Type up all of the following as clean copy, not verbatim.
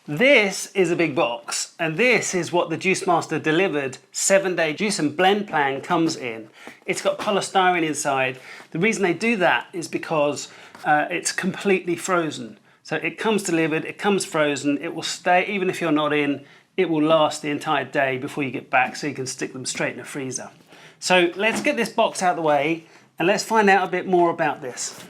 This is a big box, and this is what the JuiceMaster delivered 7-day juice and blend plan comes in. It's got polystyrene inside. The reason they do that is because it's completely frozen. So it comes delivered, it comes frozen, it will stay, even if you're not in, it will last the entire day before you get back, so you can stick them straight in the freezer. So let's get this box out of the way and let's find out a bit more about this.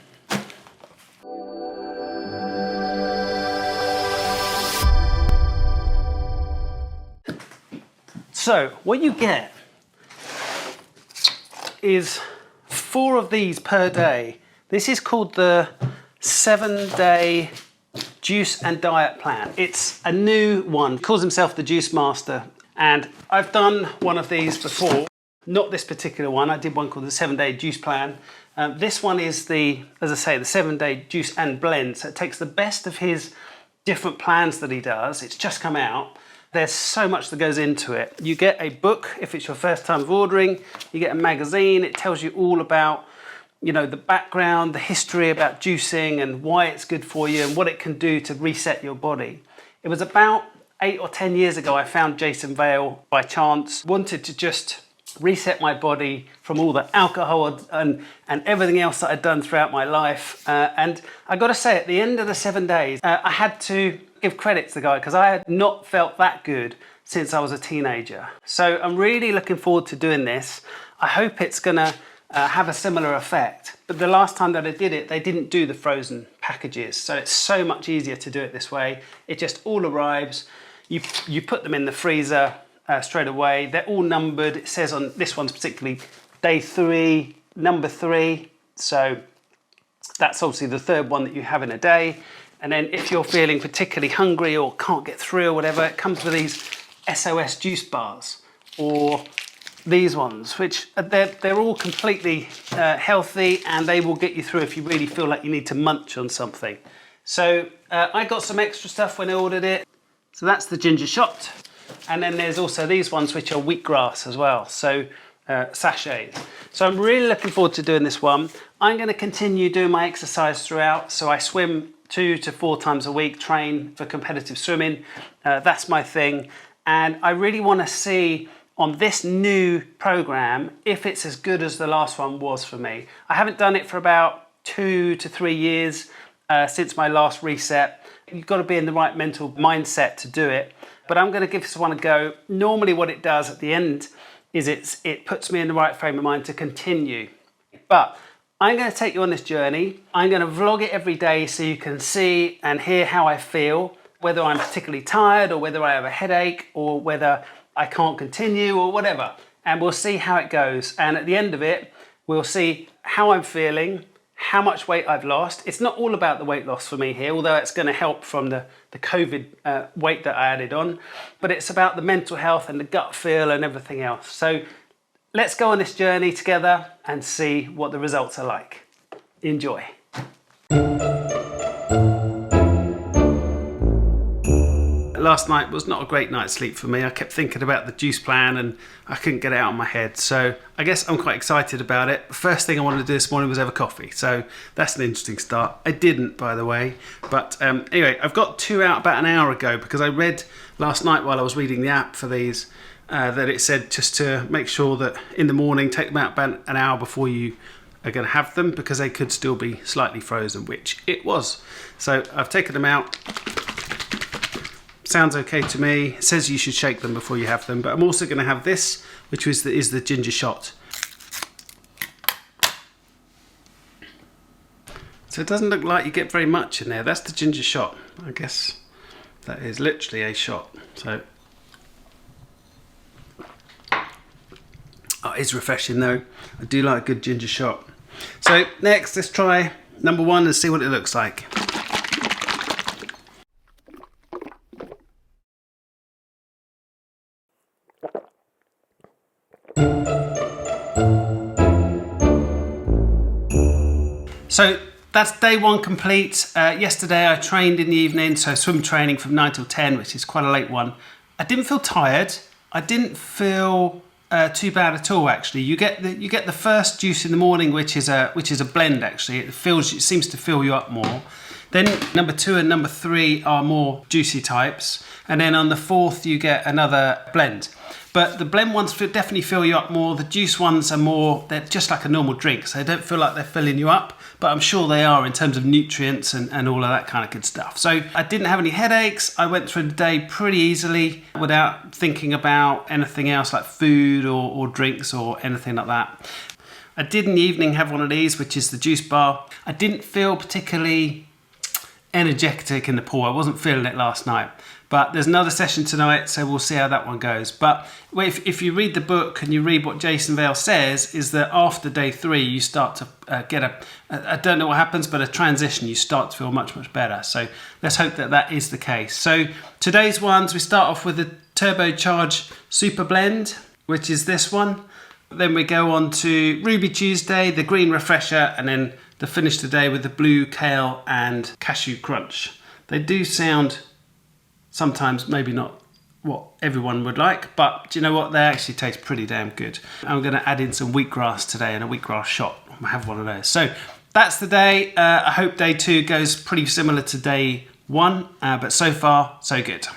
So what you get is 4 of these per day. This is called the 7-day juice and diet plan. It's a new one. It calls himself the JuiceMaster, and I've done one of these before. Not this particular one. I did one called the 7-day juice plan. This one is the, as I say, the 7-day juice and blend. So it takes the best of his different plans that he does. It's just come out. There's so much that goes into it. You get a book if it's your first time of ordering. You get a magazine. It tells you all about, you know, the background, the history about juicing and why it's good for you and what it can do to reset your body. It was about 8 or 10 years ago I found Jason Vale by chance. Wanted to just reset my body from all the alcohol and everything else that I'd done throughout my life. And I got to say, at the end of the 7 days, I had to give credit to the guy because I had not felt that good since I was a teenager. So I'm really looking forward to doing this. I hope it's gonna have a similar effect. But the last time that I did it, they didn't do the frozen packages. So it's so much easier to do it this way. It just all arrives. You put them in the freezer straight away. They're all numbered. It says on this one's particularly day 3, number 3. So that's obviously the 3rd one that you have in a day. And then if you're feeling particularly hungry or can't get through or whatever, it comes with these SOS juice bars or these ones, which they're all completely healthy, and they will get you through if you really feel like you need to munch on something. So I got some extra stuff when I ordered it. So that's the ginger shot. And then there's also these ones which are wheatgrass as well. So sachets. So I'm really looking forward to doing this one. I'm going to continue doing my exercise throughout. So I swim 2 to 4 times a week, train for competitive swimming. That's my thing. And I really want to see on this new program if it's as good as the last one was for me. I haven't done it for about 2 to 3 years since my last reset. You've got to be in the right mental mindset to do it. But I'm going to give this one a go. Normally what it does at the end is it puts me in the right frame of mind to continue. But I'm going to take you on this journey. I'm going to vlog it every day so you can see and hear how I feel, whether I'm particularly tired or whether I have a headache or whether I can't continue or whatever. And we'll see how it goes. And at the end of it, we'll see how I'm feeling, how much weight I've lost. It's not all about the weight loss for me here, although it's going to help from the COVID weight that I added on. But it's about the mental health and the gut feel and everything else. So let's go on this journey together and see what the results are like. Enjoy. Last night was not a great night's sleep for me. I kept thinking about the juice plan and I couldn't get it out of my head. So I guess I'm quite excited about it. First thing I wanted to do this morning was have a coffee. So that's an interesting start. I didn't, by the way. But anyway, I've got 2 out about an hour ago because I read last night while I was reading the app for these that it said just to make sure that in the morning, take them out about an hour before you are going to have them because they could still be slightly frozen, which it was. So I've taken them out. Sounds okay to me. It says you should shake them before you have them, but I'm also going to have this, which is the ginger shot. So it doesn't look like you get very much in there. That's the ginger shot. I guess that is literally a shot. So oh, it is refreshing though. I do like a good ginger shot. So next, let's try number 1 and see what it looks like. So that's day 1 complete. Yesterday I trained in the evening, so swim training from 9 till 10, which is quite a late one. I didn't feel tired. I didn't feel too bad at all. Actually, you get the first juice in the morning, which is a blend. Actually, it seems to fill you up more. Then number 2 and number 3 are more juicy types. And then on the 4th, you get another blend. But the blend ones definitely fill you up more. The juice ones are more, they're just like a normal drink. So they don't feel like they're filling you up, but I'm sure they are in terms of nutrients and all of that kind of good stuff. So I didn't have any headaches. I went through the day pretty easily without thinking about anything else like food or drinks or anything like that. I did in the evening have one of these, which is the juice bar. I didn't feel particularly energetic in the pool. I wasn't feeling it last night. But there's another session tonight, so we'll see how that one goes. But if you read the book and you read what Jason Vale says, is that after day 3, you start to get I don't know what happens, but a transition, you start to feel much, much better. So let's hope that that is the case. So today's ones, we start off with the Turbocharge Super Blend, which is this one. Then we go on to Ruby Tuesday, the Green Refresher, and then to finish the day with the Blue Kale and Cashew Crunch. They do sound sometimes maybe not what everyone would like, but do you know what? They actually taste pretty damn good. I'm going to add in some wheatgrass today and a wheatgrass shot. I'll have one of those. So that's the day. I hope day 2 goes pretty similar to day 1, but so far, so good.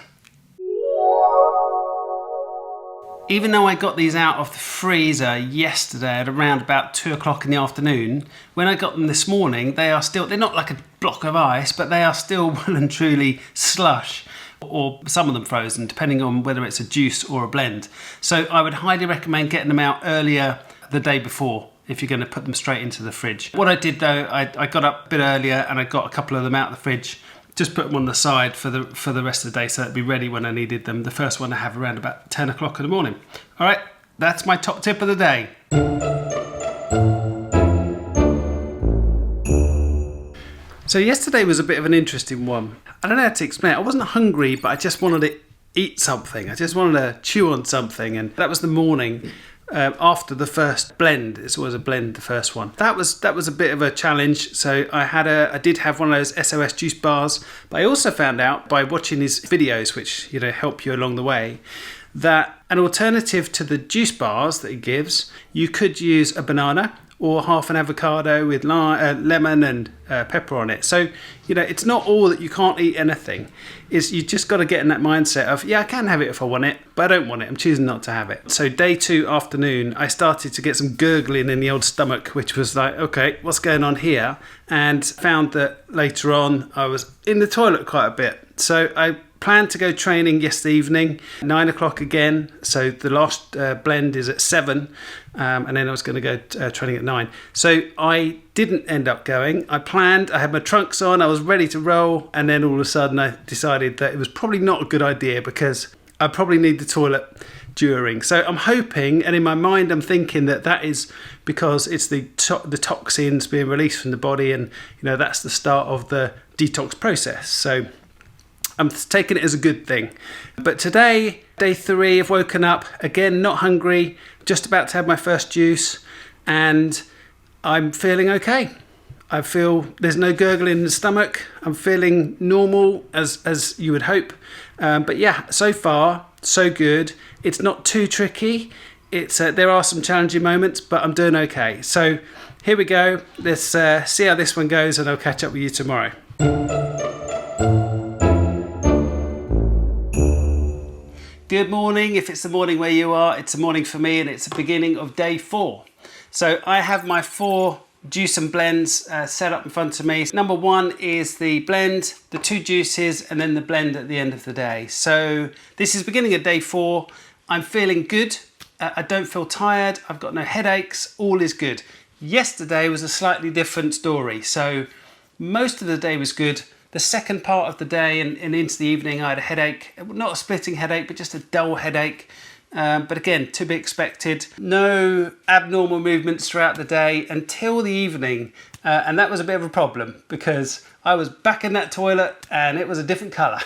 Even though I got these out of the freezer yesterday at around about 2 o'clock in the afternoon, when I got them this morning, they're not like a block of ice, but they are still well and truly slush, or some of them frozen, depending on whether it's a juice or a blend. So I would highly recommend getting them out earlier the day before if you're going to put them straight into the fridge. What I did though, I got up a bit earlier and I got a couple of them out of the fridge, just put them on the side for the rest of the day so it'd be ready when I needed them. The first one I have around about 10 o'clock in the morning. All right, that's my top tip of the day. So yesterday was a bit of an interesting one. I don't know how to explain it. I wasn't hungry, but I just wanted to eat something. I just wanted to chew on something, and that was the morning after the first blend. This was a blend, the first one. That was a bit of a challenge. So I did have one of those SOS juice bars, but I also found out by watching his videos, which help you along the way, that an alternative to the juice bars that he gives, you could use a banana or half an avocado with lemon and pepper on it. So, it's not all that you can't eat anything. You just got to get in that mindset of, yeah, I can have it if I want it, but I don't want it. I'm choosing not to have it. So day 2 afternoon, I started to get some gurgling in the old stomach, which was like, okay, what's going on here? And found that later on, I was in the toilet quite a bit. So I planned to go training yesterday evening, 9 o'clock again. So the last blend is at 7, and then I was going to go training at 9. So I didn't end up going. I had my trunks on, I was ready to roll, and then all of a sudden I decided that it was probably not a good idea because I probably need the toilet during. So I'm hoping, and in my mind I'm thinking that is because it's the toxins being released from the body, and that's the start of the detox process. So I'm taking it as a good thing. But today, day 3, I've woken up, again, not hungry, just about to have my first juice, and I'm feeling okay. I feel there's no gurgling in the stomach. I'm feeling normal, as you would hope. But yeah, so far, so good. It's not too tricky. There are some challenging moments, but I'm doing okay. So here we go. Let's see how this one goes, and I'll catch up with you tomorrow. Good morning. If it's the morning where you are, it's the morning for me, and it's the beginning of day 4. So I have my 4 juice and blends set up in front of me. Number 1 is the blend, the 2 juices, and then the blend at the end of the day. So this is beginning of day 4. I'm feeling good. I don't feel tired. I've got no headaches. All is good. Yesterday was a slightly different story. So most of the day was good. The second part of the day and into the evening, I had a headache. Not a splitting headache, but just a dull headache. But again, to be expected. No abnormal movements throughout the day until the evening. And that was a bit of a problem because I was back in that toilet and it was a different colour.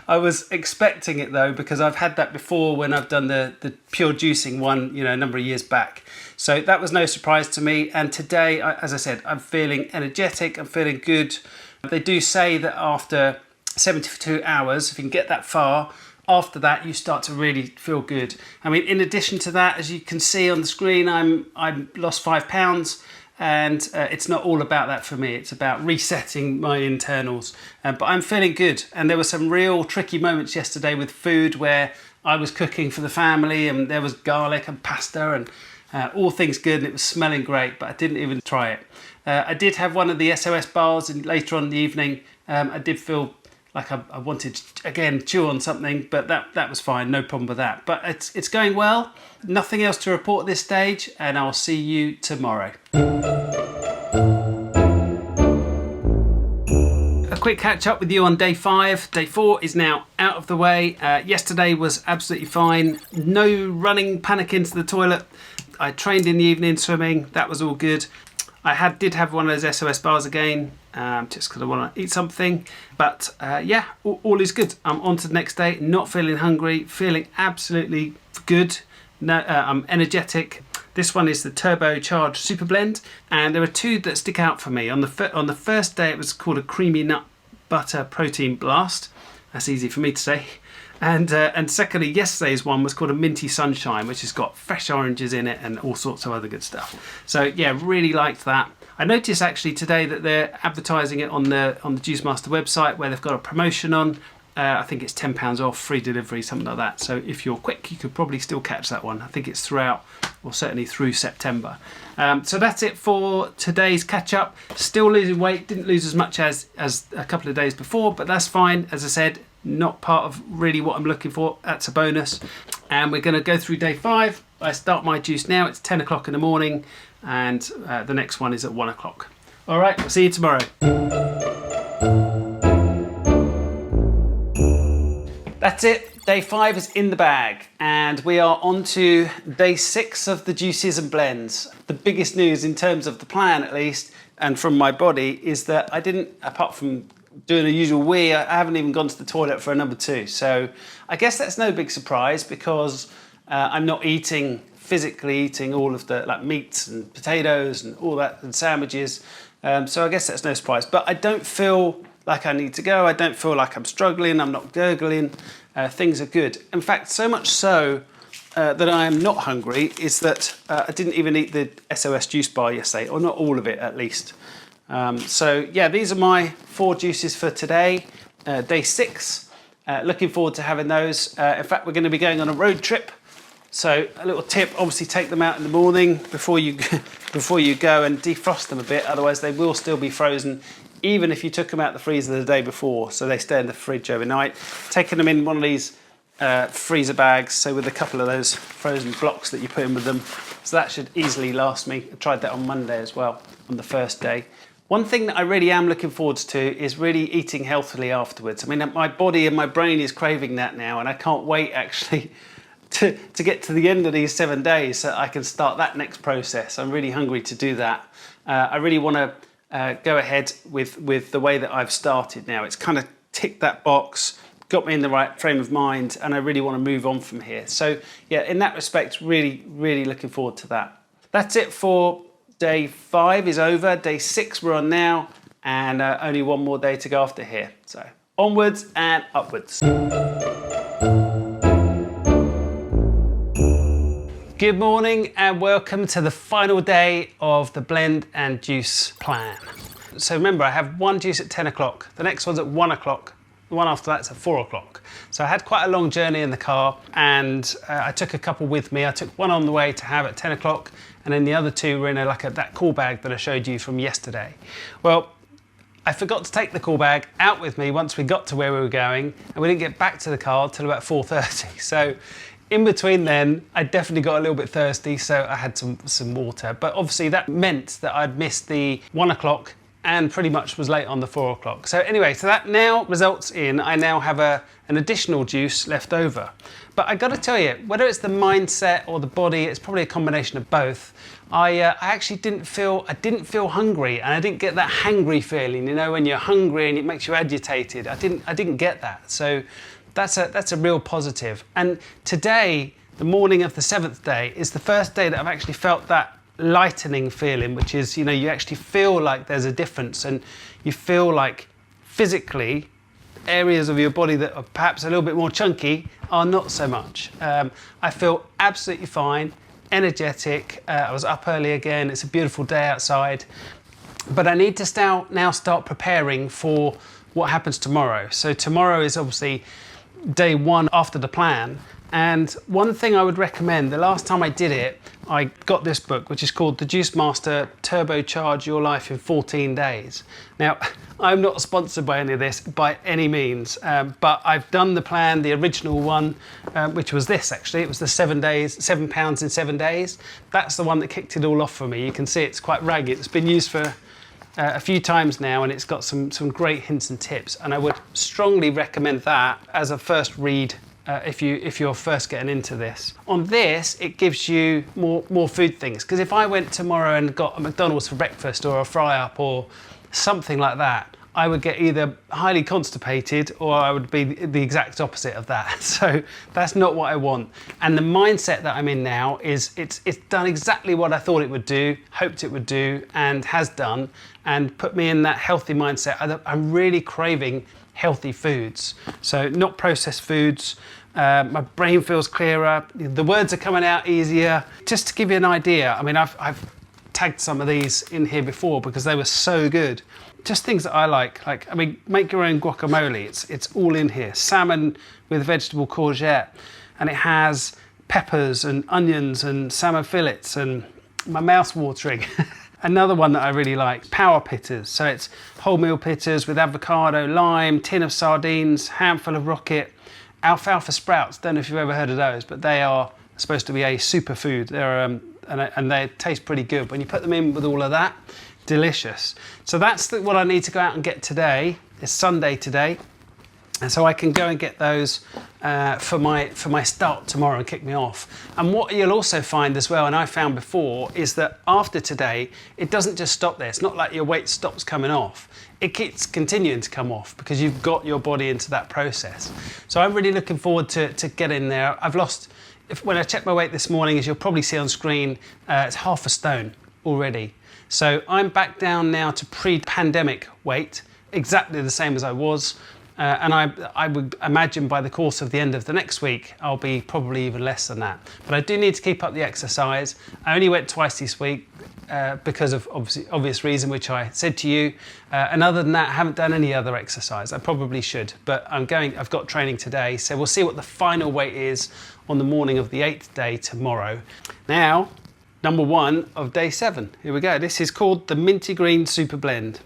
I was expecting it though, because I've had that before when I've done the pure juicing one, a number of years back. So that was no surprise to me. And today, as I said, I'm feeling energetic. I'm feeling good. They do say that after 72 hours, if you can get that far, after that you start to really feel good. I mean, in addition to that, as you can see on the screen, I lost 5 pounds. and it's not all about that for me. It's about resetting my internals. But I'm feeling good, and there were some real tricky moments yesterday with food where I was cooking for the family and there was garlic and pasta and all things good, and it was smelling great, but I didn't even try it. I did have one of the SOS bars, and later on in the evening I did feel like I wanted to, again, chew on something, but that was fine, no problem with that. But it's going well, nothing else to report at this stage, and I'll see you tomorrow. A quick catch up with you on day 5. Day 4 is now out of the way. Yesterday was absolutely fine, no running panic into the toilet. I trained in the evening swimming, that was all good. I did have one of those SOS bars again, just because I want to eat something. But yeah, all is good. I'm on to the next day, not feeling hungry, feeling absolutely good. No, I'm energetic. This one is the turbocharged super blend, and there are 2 that stick out for me. On the first day, it was called a creamy nut butter protein blast. That's easy for me to say. And secondly, yesterday's one was called a minty sunshine, which has got fresh oranges in it and all sorts of other good stuff. So yeah, really liked that. I noticed actually today that they're advertising it on the JuiceMaster website, where they've got a promotion on. I think it's £10 off, free delivery, something like that. So if you're quick, you could probably still catch that one. I think it's throughout, or certainly through September. So that's it for today's catch up. Still losing weight, didn't lose as much as a couple of days before, but that's fine. As I said, not part of really what I'm looking for. That's a bonus. And we're going to go through day 5. I start my juice now. It's 10 o'clock in the morning, and the next one is at 1 o'clock. All right, I'll see you tomorrow. That's it. Day 5 is in the bag, and we are on to day 6 of the juices and blends. The biggest news in terms of the plan, at least, and from my body, is that I didn't, apart from doing a usual wee, I haven't even gone to the toilet for a number 2. So I guess that's no big surprise, because I'm not physically eating all of the meats and potatoes and all that, and sandwiches. So I guess that's no surprise. But I don't feel like I need to go. I don't feel like I'm struggling. I'm not gurgling. Things are good. In fact, so much so that I am not hungry is that I didn't even eat the SOS juice bar yesterday, or not all of it at least. So yeah, these are my 4 juices for today, day 6. Looking forward to having those. In fact, we're going to be going on a road trip. So a little tip, obviously take them out in the morning before you go, and defrost them a bit, otherwise they will still be frozen, even if you took them out the freezer the day before, so they stay in the fridge overnight. Taking them in one of these freezer bags, so with a couple of those frozen blocks that you put in with them, so that should easily last me. I tried that on Monday as well, on the first day. One thing that I really am looking forward to is really eating healthily afterwards. I mean, my body and my brain is craving that now, and I can't wait actually to get to the end of these 7 days so I can start that next process. I'm really hungry to do that. I really want to go ahead with the way that I've started now. It's kind of ticked that box, got me in the right frame of mind, and I really want to move on from here. So yeah, in that respect, really, really looking forward to that. That's it for day 5 is over. Day 6 we're on now, and only one more day to go after here. So onwards and upwards. Good morning and welcome to the final day of the blend and juice plan. So remember, I have one juice at 10 o'clock, the next one's at 1 o'clock, the one after that's at 4 o'clock. So I had quite a long journey in the car, and I took a couple with me. I took one on the way to have at 10 o'clock, and then the other 2 were in that cool bag that I showed you from yesterday. Well, I forgot to take the cool bag out with me once we got to where we were going, and we didn't get back to the car till about 4:30. So in between then, I definitely got a little bit thirsty, so I had some water. But obviously that meant that I'd missed the 1 o'clock and pretty much was late on the 4 o'clock. So anyway, so that now results in I now have an additional juice left over. But I got to tell you, whether it's the mindset or the body, it's probably a combination of both. I actually didn't feel hungry, and I didn't get that hangry feeling, you know, when you're hungry and it makes you agitated. I didn't get that. So that's a real positive. And today, the morning of the 7th day, is the first day that I've actually felt that lightening feeling, which is, you know, you actually feel like there's a difference, and you feel like physically areas of your body that are perhaps a little bit more chunky are not so much. I feel absolutely fine, energetic. I was up early again. It's a beautiful day outside. But I need to now start preparing for what happens tomorrow. So tomorrow is obviously day one after the plan. And one thing I would recommend, the last time I did it, I got this book, which is called the JuiceMaster Turbocharge Your Life in 14 Days. Now, I'm not sponsored by any of this by any means, but I've done the plan, the original one, which was this actually. It was the 7 pounds in 7 days. That's the one that kicked it all off for me. You can see it's quite ragged. It's been used for a few times now, and it's got some great hints and tips. And I would strongly recommend that as a first read if you're first getting into this. On this, it gives you more food things. Because if I went tomorrow and got a McDonald's for breakfast or a fry up or something like that, I would get either highly constipated or I would be the exact opposite of that. So that's not what I want. And the mindset that I'm in now is it's done exactly what I thought it would do, hoped it would do, and has done, and put me in that healthy mindset. I'm really craving healthy foods. So not processed foods. My brain feels clearer. The words are coming out easier. Just to give you an idea, I mean, I've tagged some of these in here before because they were so good. Just things that I like, I mean, make your own guacamole. It's all in here. Salmon with vegetable courgette, and it has peppers and onions and salmon fillets, and my mouth's watering. Another one that I really like, power pitters. So it's wholemeal pitters with avocado, lime, tin of sardines, handful of rocket, alfalfa sprouts. Don't know if you've ever heard of those, but they are supposed to be a superfood. They're and they taste pretty good. When you put them in with all of that, delicious. So that's what I need to go out and get today. It's Sunday today, and so I can go and get those for my start tomorrow and kick me off. And what you'll also find as well, and I found before, is that after today, it doesn't just stop there. It's not like your weight stops coming off. It keeps continuing to come off because you've got your body into that process. So I'm really looking forward to getting there. I've lost, when I checked my weight this morning, as you'll probably see on screen, it's 1/2 stone already. So I'm back down now to pre-pandemic weight, exactly the same as I was. And I would imagine by the course of the end of the next week, I'll be probably even less than that. But I do need to keep up the exercise. I only went twice this week because of obvious reason, which I said to you. And other than that, I haven't done any other exercise. I probably should, but I've got training today. So we'll see what the final weight is on the morning of the 8th day tomorrow. Now, number 1 of day 7. Here we go. This is called the Minty Green Super Blend.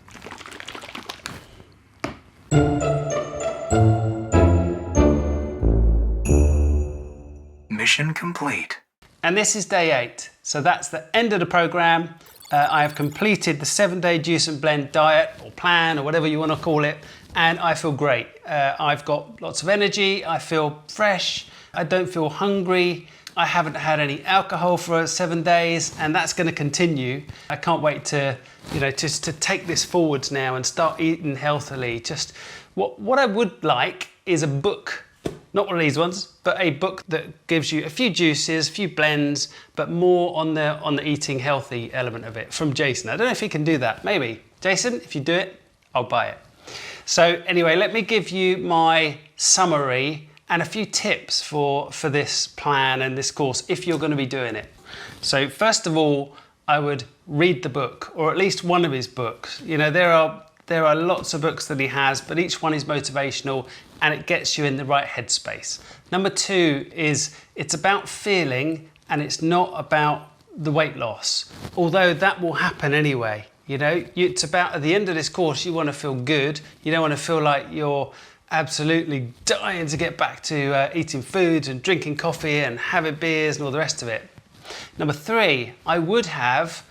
Mission complete. And this is day 8. So that's the end of the program. I have completed the 7-day juice and blend diet or plan or whatever you want to call it. And I feel great. I've got lots of energy. I feel fresh. I don't feel hungry. I haven't had any alcohol for 7 days, and that's going to continue. I can't wait to, just to take this forwards now and start eating healthily. Just what I would like is a book, not one of these ones, but a book that gives you a few juices, a few blends, but more on the eating healthy element of it from Jason. I don't know if he can do that. Maybe. Jason, if you do it, I'll buy it. So anyway, let me give you my summary and a few tips for this plan and this course if you're going to be doing it. So first of all, I would read the book, or at least one of his books. There are lots of books that he has, but each one is motivational and it gets you in the right headspace. Number 2 is it's about feeling and it's not about the weight loss, although that will happen anyway. It's about, at the end of this course, you want to feel good. You don't want to feel like you're absolutely dying to get back to eating foods and drinking coffee and having beers and all the rest of it. Number 3, I would have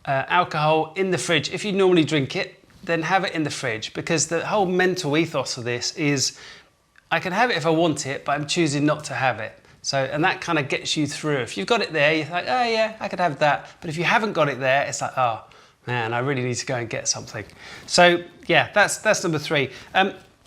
alcohol in the fridge. If you normally drink it, then have it in the fridge, because the whole mental ethos of this is I can have it if I want it, but I'm choosing not to have it. So, and that kind of gets you through. If you've got it there, you're like, oh yeah, I could have that. But if you haven't got it there, it's like, oh man, I really need to go and get something. So yeah, that's number 3.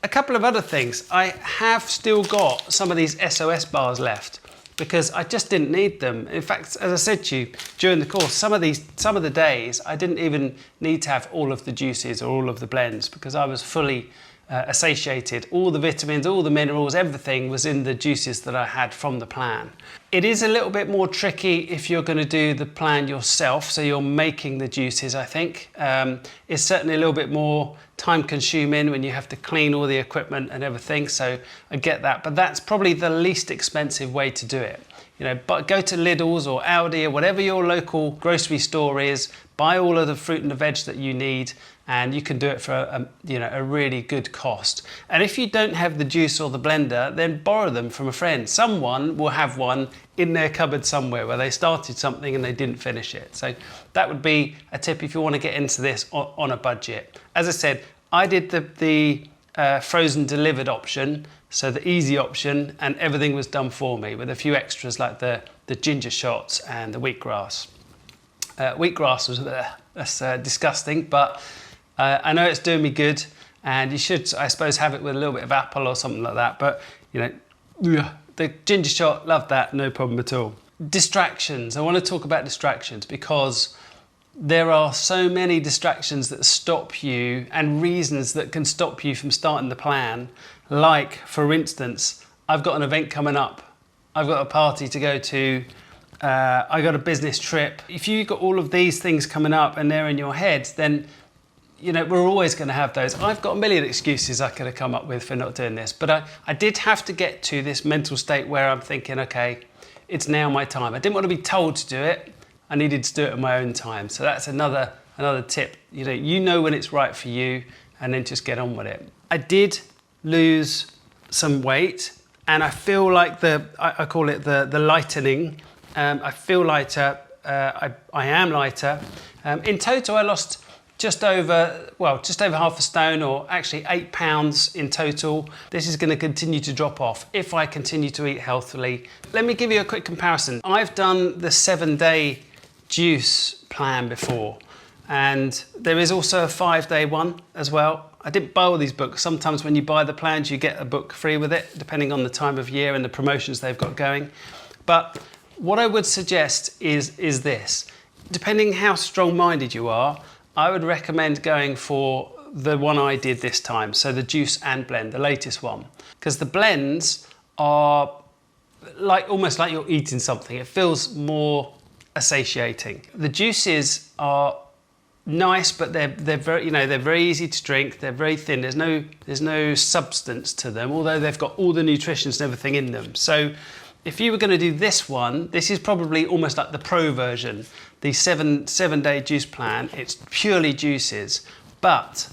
A couple of other things. I have still got some of these SOS bars left because I just didn't need them. In fact, as I said to you during the course, some of the days I didn't even need to have all of the juices or all of the blends because I was fully satiated. All the vitamins, all the minerals, everything was in the juices that I had from the plan. It is a little bit more tricky if you're going to do the plan yourself, so you're making the juices, I think. It's certainly a little bit more time consuming when you have to clean all the equipment and everything, so I get that, but that's probably the least expensive way to do it. You know, but go to Lidl's or Aldi or whatever your local grocery store is, buy all of the fruit and the veg that you need, and you can do it for a really good cost. And if you don't have the juice or the blender, then borrow them from a friend. Someone will have one in their cupboard somewhere where they started something and they didn't finish it. So that would be a tip if you want to get into this on a budget. As I said, I did the frozen delivered option, so the easy option, and everything was done for me with a few extras like the ginger shots and the wheatgrass. Wheatgrass was that's disgusting, but I know it's doing me good, and you should, I suppose, have it with a little bit of apple or something like that. But you know, the ginger shot, love that, no problem at all. Distractions. I want to talk about distractions because there are so many distractions that stop you and reasons that can stop you from starting the plan. Like, for instance, I've got an event coming up. I've got a party to go to. I got a business trip. If you've got all of these things coming up and they're in your head, then you know, we're always going to have those. I've got a million excuses I could have come up with for not doing this, but I did have to get to this mental state where I'm thinking, okay, it's now my time. I didn't want to be told to do it. I needed to do it at my own time. So that's another tip. You know when it's right for you, and then just get on with it. I did lose some weight, and I feel like I call it the lightening. I feel lighter. I am lighter. In total, I lost just over half a stone, or actually 8 pounds in total. This is going to continue to drop off if I continue to eat healthily. Let me give you a quick comparison. I've done the 7-day juice plan before, and there is also a 5-day one as well. I didn't buy all these books. Sometimes when you buy the plans, you get a book free with it, depending on the time of year and the promotions they've got going. But what I would suggest is this. Depending how strong-minded you are, I would recommend going for the one I did this time, so the juice and blend, the latest one. Because the blends are almost like you're eating something. It feels more satiating. The juices are nice, but they're very easy to drink. They're very thin. There's no substance to them, although they've got all the nutritions and everything in them. So if you were going to do this one, this is probably almost like the pro version, the 7-day juice plan. It's purely juices, but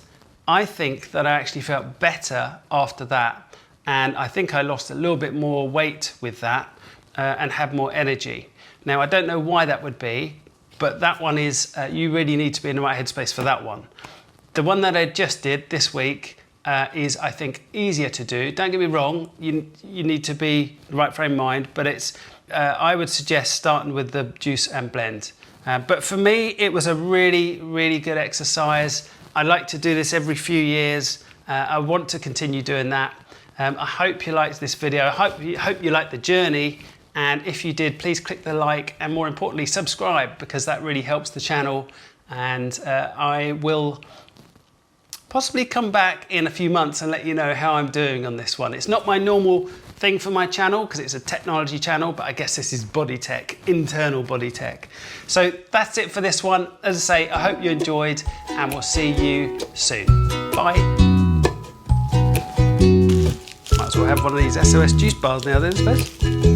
I think that I actually felt better after that, and I think I lost a little bit more weight with that and had more energy. Now, I don't know why that would be, but that one is, you really need to be in the right headspace for that one. The one that I just did this week is, I think, easier to do. Don't get me wrong, you need to be in the right frame of mind, but it's, I would suggest starting with the juice and blend. But for me, it was a really, really good exercise. I like to do this every few years. I want to continue doing that. I hope you liked this video. I hope you liked the journey. And if you did, please click the like, and more importantly, subscribe, because that really helps the channel. And I will possibly come back in a few months and let you know how I'm doing on this one. It's not my normal thing for my channel because it's a technology channel, but I guess this is body tech, internal body tech. So that's it for this one. As I say, I hope you enjoyed, and we'll see you soon. Bye. Might as well have one of these SOS juice bars now then, I suppose.